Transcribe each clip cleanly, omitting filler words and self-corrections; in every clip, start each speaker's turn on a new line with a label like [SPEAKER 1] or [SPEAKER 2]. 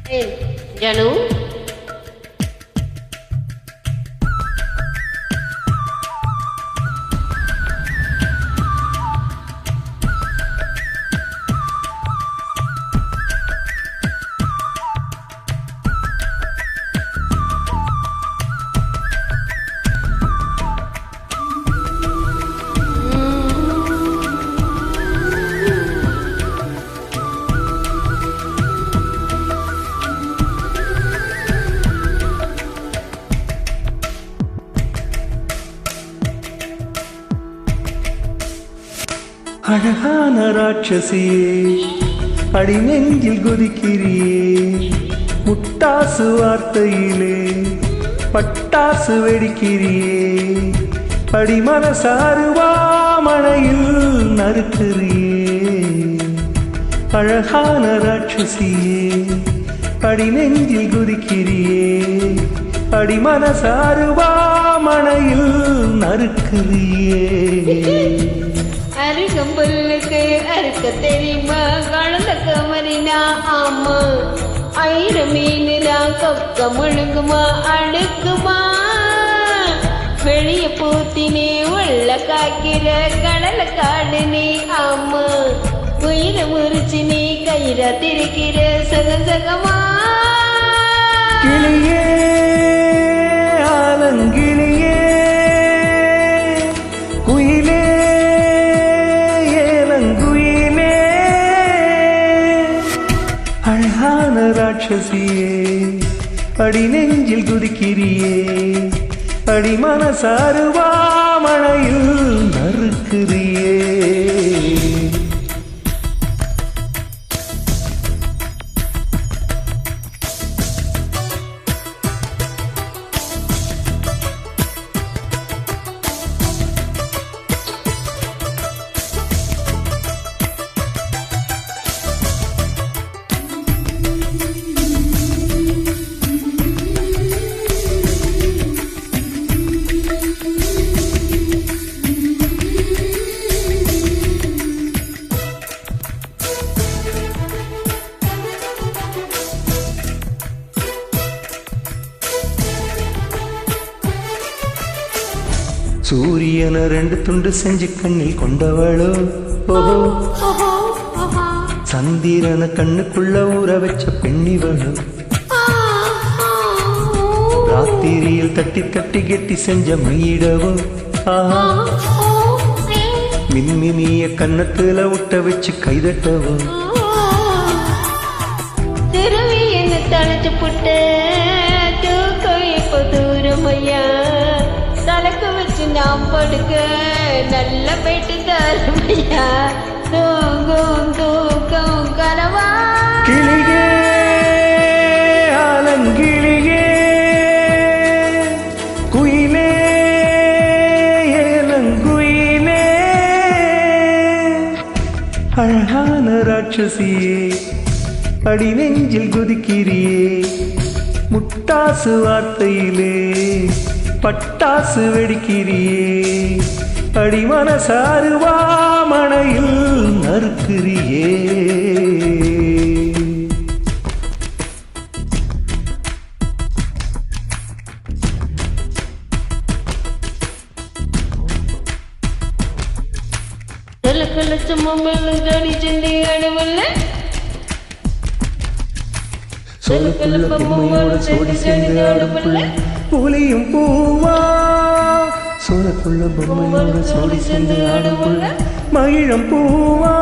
[SPEAKER 1] ஜனு
[SPEAKER 2] அழகான ராட்சசியே அடி நெஞ்சில் குதிக்கிறியே முட்டாசு வார்த்தையிலே பட்டாசு வெடிக்கிறியே அடி மனசாருவா மழையில் நறுக்கிறியே அழகான ராட்சசியே அடி நெஞ்சில் குதிக்கிறியே அடி மனசாருவா மழையில் நறுக்கிறியே
[SPEAKER 1] அருகம்புல்லுக்கு அறுக்க தெரியுமா கலந்த கமரினா ஆமா ஆயிரம் மீனுனா கொக்க முழுங்குமா அடுக்குமா வெளிய பூத்தினே உள்ள காக்கிற கடல காடு நீ ஆமா உயிரை முறிச்சு நீ கயிறா திரிக்கிற சகசகமா
[SPEAKER 2] கிளியே ஆலங்கிளியே குயிலே ஏலங்குயிலே அழகான ராட்சசியே அடி நெஞ்சில் குதிக்கிறியே அடி மனசாருவா மழையில் நறுக்கிறியே சூரியனை ரெண்டு துண்டு செஞ்சு கண்ணில் கொண்டவளோ ஓஹோ சந்திரனை கண்ணுக்குள்ள ஊற வச்ச பெண்ணிவளோ ராத்திரியில் தட்டி தட்டி கெட்டி செஞ்ச மையிடவோ ஆஹா மின்மினிய கன்னத்துல விட்ட வச்சு கைதட்டவோ
[SPEAKER 1] திருவி என்ன தழைச்சு புட்டு தூக்கம் இப்போ தூரமையா தலைக்கு வச்சு நாம் படுக்க நல்ல போயிட்டு தருமையா தூங்கும் தூக்கம் கனவா
[SPEAKER 2] கிளியே ஆலங்கிளியே குயிலே ஏலங்குயிலே அழகான ராட்சசியே அடி நெஞ்சில் குதிக்கிறியே முட்டாசு வார்த்தையிலே பட்டாசு வெடிக்கிறியே அடி மனசாருவா மழையில் நறுக்கிறியே சொல்லுக்குள்ள பொம்மையோட சோடி சேர்ந்து ஆடுப்புள்ள புலியும் பூவா சோழக்குள்ள பொம்மையோட சோடி சேர்ந்து ஆடுப்புள்ள மகிழம் பூவா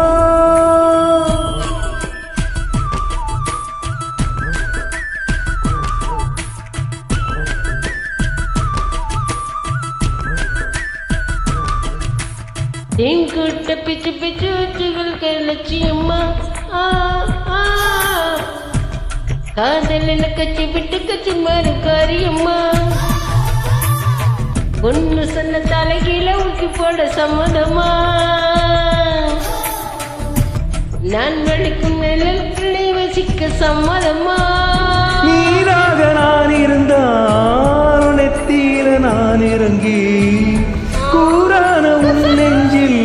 [SPEAKER 1] என்கிட்ட பிச்சு பிச்சு வச்சுகளுக்கு லட்சியம்மா காதலில் கச்சி விட்டு கச்சி மாறு காரியம்மா ஒன்னு சொன்ன தலைகீழ ஊக்கி போட சம்மதமா நான் வலிக்கும் நிழலுக்குள்ளே வசிக்க சம்மதமா
[SPEAKER 2] நீராக நான் இருந்தால் நெத்தியில நான் இறங்கி கூறான உன் நெஞ்சில்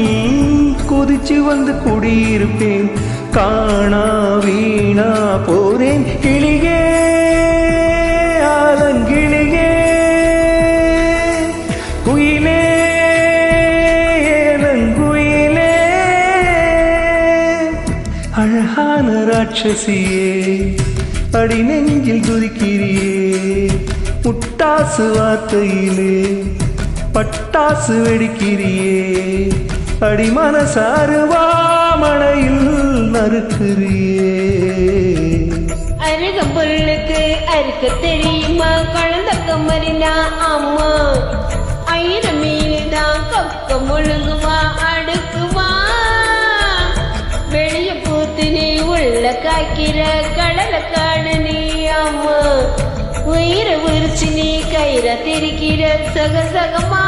[SPEAKER 2] குதிச்சு வந்து குடியிருப்பேன் காணா வீணா போறேன் கிளியே முத்தான ராட்சசியே அடி நெஞ்சில் குதிக்கிறியே முட்டாசு வார்த்தையிலே பட்டாசு வெடிக்கிறியே அடி மனசாருவா மழையில் நறுக்கிறியே
[SPEAKER 1] அருகம்புல்லுக்கு அறுக்க தெரியுமா குழந்தை கமரினா அம்மா ஐரம் மீனுதான் கொக்க முழுங்குமா அடுக்குமா வெளிய பூத்து நீ உள்ள காய்க்கிற கடலை காடு நீ அம்மா உயிரை உரிச்சு நீ கயிற திரிக்கிற சகசகமா